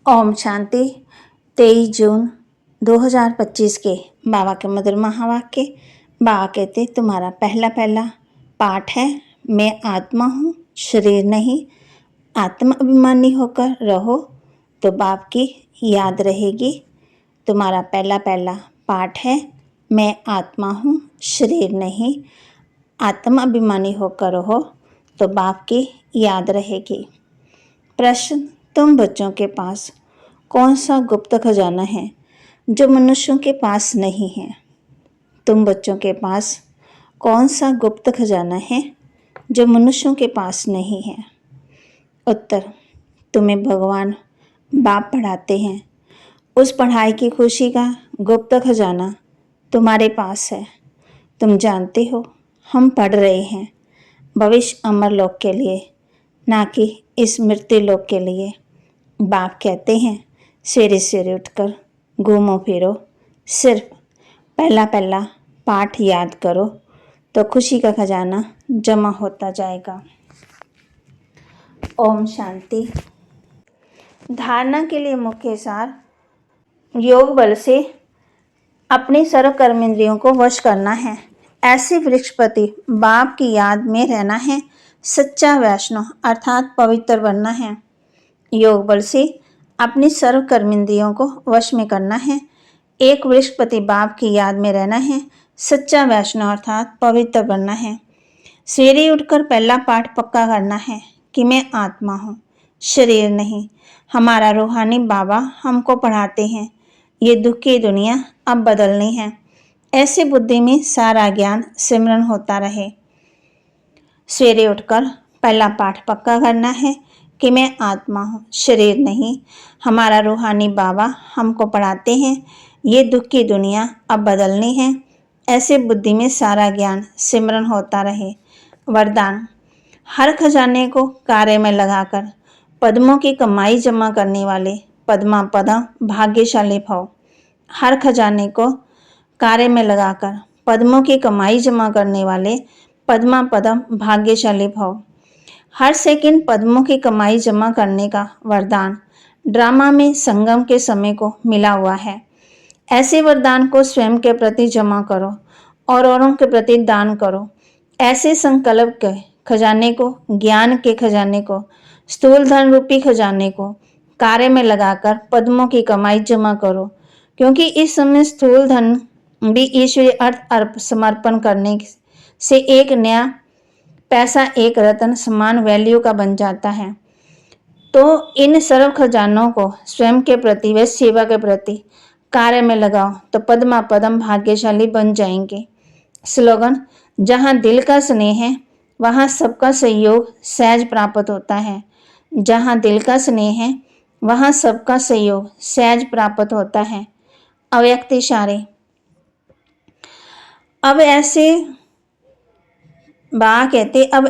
ओम शांति। 23 जून 2025 के बाबा के मधुर महावाक्य। बाबा कहते तुम्हारा पहला पहला पाठ है, मैं आत्मा हूँ, शरीर नहीं। आत्मा अभिमानी होकर रहो तो बाप की याद रहेगी। तुम्हारा पहला पहला पाठ है, मैं आत्मा हूँ, शरीर नहीं। आत्मा अभिमानी होकर रहो तो बाप की याद रहेगी। प्रश्न, तुम बच्चों के पास कौन सा गुप्त खजाना है जो मनुष्यों के पास नहीं है? तुम बच्चों के पास कौन सा गुप्त खजाना है जो मनुष्यों के पास नहीं है? उत्तर, तुम्हें भगवान बाप पढ़ाते हैं। उस पढ़ाई की खुशी का गुप्त खजाना तुम्हारे पास है। तुम जानते हो हम पढ़ रहे हैं भविष्य अमर लोक के लिए, ना कि इस मृत्यु लोक के लिए। बाप कहते हैं सवेरे सवेरे उठकर घूमो फिरो, सिर्फ पहला पहला पाठ याद करो तो खुशी का खजाना जमा होता जाएगा। ओम शांति। धारणा के लिए मुख्य सार, योग बल से अपने सर्व कर्मेंद्रियों को वश करना है। ऐसे वृक्षपति बाप की याद में रहना है। सच्चा वैष्णव अर्थात पवित्र बनना है। योग बल से अपनी सर्व कर्मेंद्रियों को वश में करना है। एक वृक्षपति बाप की याद में रहना है। सच्चा वैष्णव अर्थात पवित्र बनना है। सवेरे उठकर पहला पाठ पक्का करना है कि मैं आत्मा हूँ, शरीर नहीं। हमारा रूहानी बाबा हमको पढ़ाते हैं ये दुख की दुनिया अब बदलनी है। ऐसे बुद्धि में सारा ज्ञान सिमरन होता रहे। सवेरे उठकर पहला पाठ पक्का करना है कि मैं आत्मा हूँ, शरीर नहीं। हमारा रूहानी बाबा हमको पढ़ाते हैं ये दुख की दुनिया अब बदलनी है। ऐसे बुद्धि में सारा ज्ञान सिमरन होता रहे। वरदान, हर खजाने को कार्य में लगाकर पद्मों की कमाई जमा करने वाले पद्मा पदम भाग्यशाली भव। हर खजाने को कार्य में लगाकर पद्मों की कमाई जमा करने वाले पद्मा पदम भाग्यशाली भव। हर सेकंड पद्मों की कमाई जमा करने का वरदान ड्रामा में संगम के समय को मिला हुआ है। ऐसे वरदान को स्वयं के प्रति जमा करो और औरों के प्रति दान करो। ऐसे संकल्प के खजाने को, ज्ञान के खजाने को, स्थूल धन रूपी खजाने को कार्य में लगाकर पद्मों की कमाई जमा करो, क्योंकि इस समय स्थूल धन भी ईश्वरीय अर्थ समर्पण करने से एक नया पैसा एक रत्न समान वैल्यू का बन जाता है। तो इन सर्व खजानों को स्वयं के प्रति व सेवा के प्रति कार्य में लगाओ तो पद्मा पदम भाग्यशाली बन जाएंगे। स्लोगन, जहाँ दिल का स्नेह है वहाँ सबका सहयोग सहज प्राप्त होता है। जहाँ दिल का स्नेह है वहाँ सबका सहयोग सहज प्राप्त होता है। अव्यक्त इशारे। अब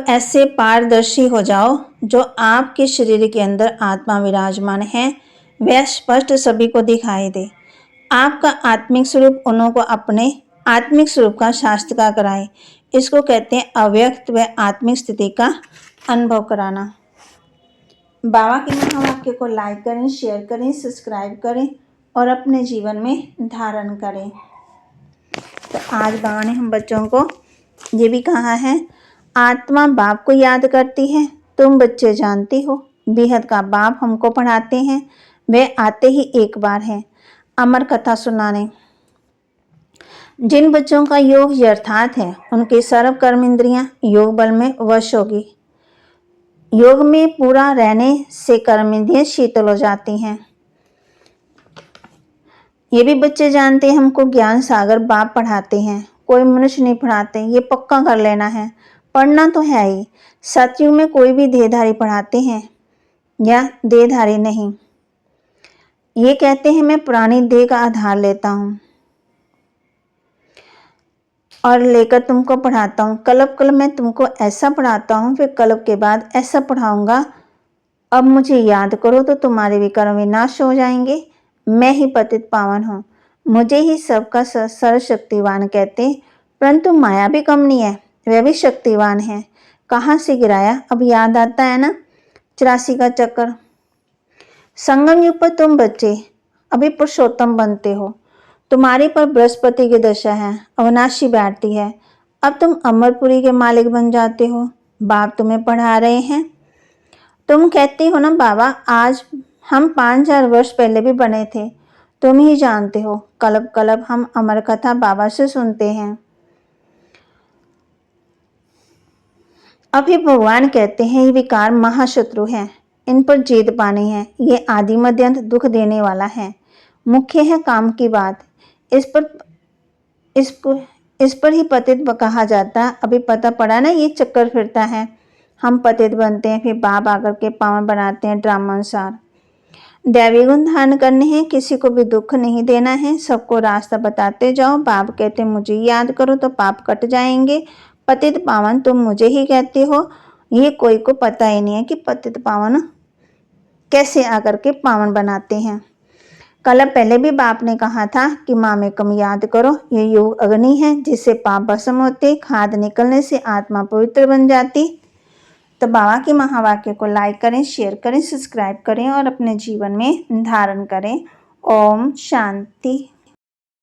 ऐसे पारदर्शी हो जाओ जो आपके शरीर के अंदर आत्मा विराजमान है वह स्पष्ट सभी को दिखाई दे। आपका आत्मिक स्वरूप उन्हों को अपने आत्मिक स्वरूप का शास्त्र कराए। इसको कहते हैं अव्यक्त व आत्मिक स्थिति का अनुभव कराना। बाबा के महावाक्य को लाइक करें, शेयर करें, सब्सक्राइब करें और अपने जीवन में धारण करें। तो आज बाबा ने हम बच्चों को ये भी कहा है, आत्मा बाप को याद करती है। तुम बच्चे जानती हो बेहद का बाप हमको पढ़ाते हैं, वे आते ही एक बार हैं अमर कथा सुनाने। जिन बच्चों का योग यथार्थ है उनके सर्व कर्म इंद्रियां योग बल में वश होगी। योग में पूरा रहने से कर्म इंद्रियां शीतल हो जाती हैं। ये भी बच्चे जानते हैं हमको ज्ञान सागर बाप पढ़ाते हैं, कोई मनुष्य नहीं पढ़ाते। ये पक्का कर लेना है, पढ़ना तो है ही। सतयुग में कोई भी देहधारी पढ़ाते हैं या देहधारी नहीं। ये कहते हैं मैं पुरानी देह का आधार लेता हूँ और लेकर तुमको पढ़ाता हूँ। कल्प कल्प मैं तुमको ऐसा पढ़ाता हूँ, फिर कल्प के बाद ऐसा पढ़ाऊंगा। अब मुझे याद करो तो तुम्हारे विकर्म विनाश हो जाएंगे। मैं ही पतित पावन हूँ, मुझे ही सबका सर्वशक्तिवान कहते। परंतु माया भी कम नहीं है, वह भी शक्तिवान है। कहाँ से गिराया अब याद आता है ना, 84 का चक्कर। संगम युग पर तुम बच्चे अभी पुरुषोत्तम बनते हो। तुम्हारे पर बृहस्पति की दशा है, अविनाशी बैठती है। अब तुम अमरपुरी के मालिक बन जाते हो। बाप तुम्हें पढ़ा रहे हैं। तुम कहती हो ना बाबा, आज हम 5000 वर्ष पहले भी बने थे। तुम ही जानते हो, कलब कलब हम अमर कथा बाबा से सुनते हैं। अभी भगवान कहते हैं ये विकार महाशत्रु हैं, इन पर जीत पानी है। ये आदि मध्यंत दुख देने वाला है। मुख्य है काम की बात। इस पर ही पतित कहा जाता। अभी पता पड़ा ना, ये चक्कर फिरता है। हम पतित बनते हैं, फिर बाप आकर के पावन बनाते हैं ड्रामा अनुसार। दैवी गुण धारण करने हैं, किसी को भी दुख नहीं देना है, सबको रास्ता बताते जाओ। बाप कहते मुझे याद करो तो पाप कट जाएंगे। पतित पावन तुम मुझे ही कहते हो। ये कोई को पता ही नहीं है कि पतित पावन कैसे आकर के पावन बनाते हैं। कल पहले भी बाप ने कहा था कि माँ में कम याद करो। ये योग अग्नि है जिससे पाप भस्म होते, खाद निकलने से आत्मा पवित्र बन जाती। तो बाबा के महावाक्य को लाइक करें, शेयर करें, सब्सक्राइब करें और अपने जीवन में धारण करें। ओम शांति।